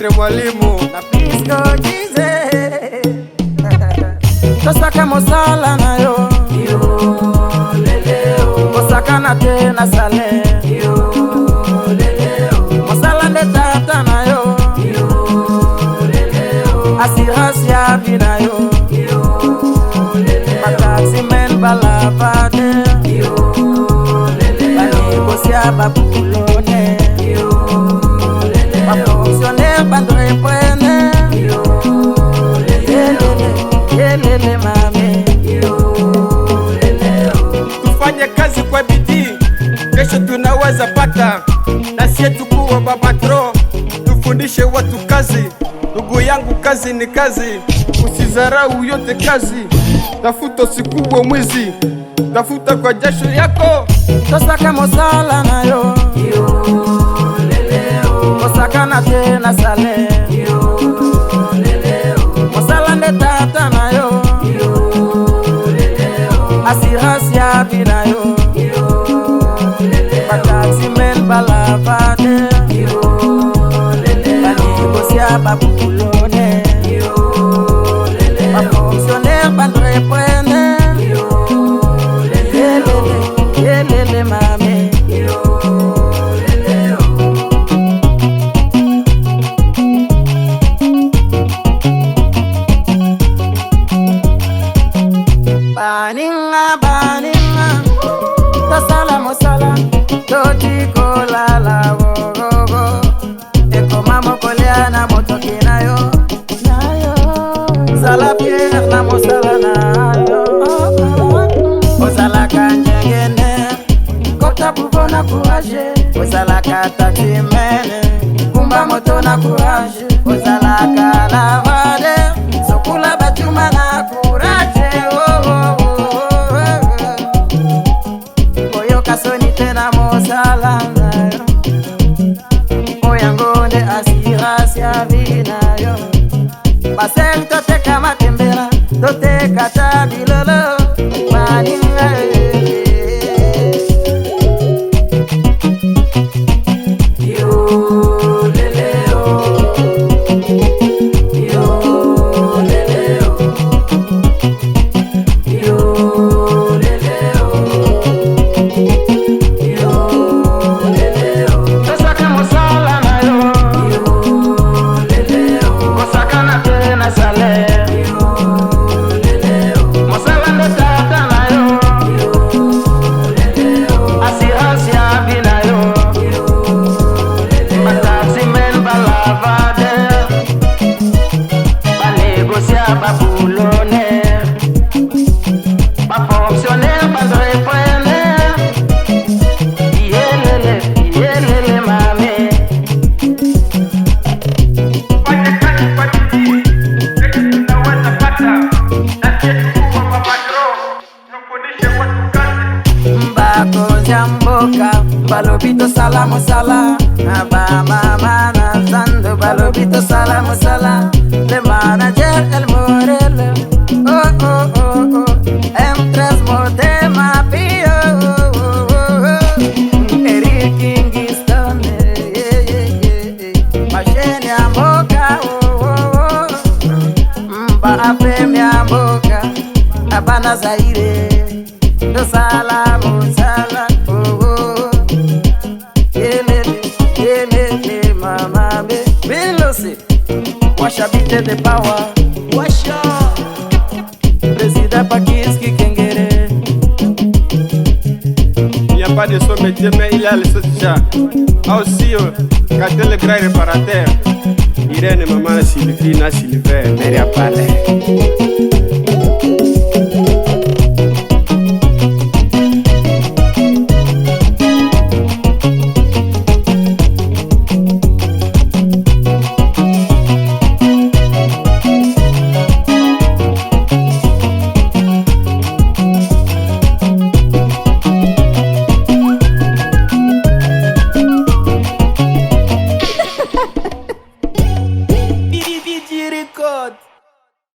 Maitre Mwalimu na Pisco Jize tosaka mosala na yo leleo kosaka na te na sale leleo mosala nde tata na yo leleo assurance ya vie na yo mataxi men balavade banegosia babulone bafonctionnaire bandreprene yelele mame tufanye kazi kwa bidii, kesho tunaweza pata, na sie tukuwa bapatro, tufundishe watu kazi. Ndugu yangu, kazi ni kazi, usizarau yote kazi. Tafuta sikuwa mwizi, tafuta kwa jasho yako. tosaka mosala na yo kosaka na te na sale mosala nde tata na yo assurance ya vie na yo bataxi men balavade banegosia babulone bafonctionnaire bandreprene yelele mame baninga tosala mosala totikolala wogogo ekoma mokolia na motoki na yo zala pierre na mosala na yo ozalaka njengene kota bubo na courage ozalaka taximene kumba moto na courage ozalaka lavade sokula batuma na courage oyoka soni tena mosala na yo oyangonde assurance ya vie na yo baseri toteka matembela toteka tabilolo baninga babulone bafonctionnaire bandreprene yelele mame fanye kazi kwa bidii, kesho tunaweza pata, na sisi tukuwa mapatro, tufundishe watu kazi. bakonza mboka balobi tosala mosala na bamama na zando balobi tosala mosala le manager El Morel M3 Motema Pio Eric Kingston masheni ya mboka mbape ya mboka abana Zaire tosala mosala yelele mama be Bilose washabite de power washa président Pakiski Kengere. Il n'y a pas de son métier, mais il a le social. Aussi, quand le grand réparateur Irène maman Sylvie na Sylvain Mère Palais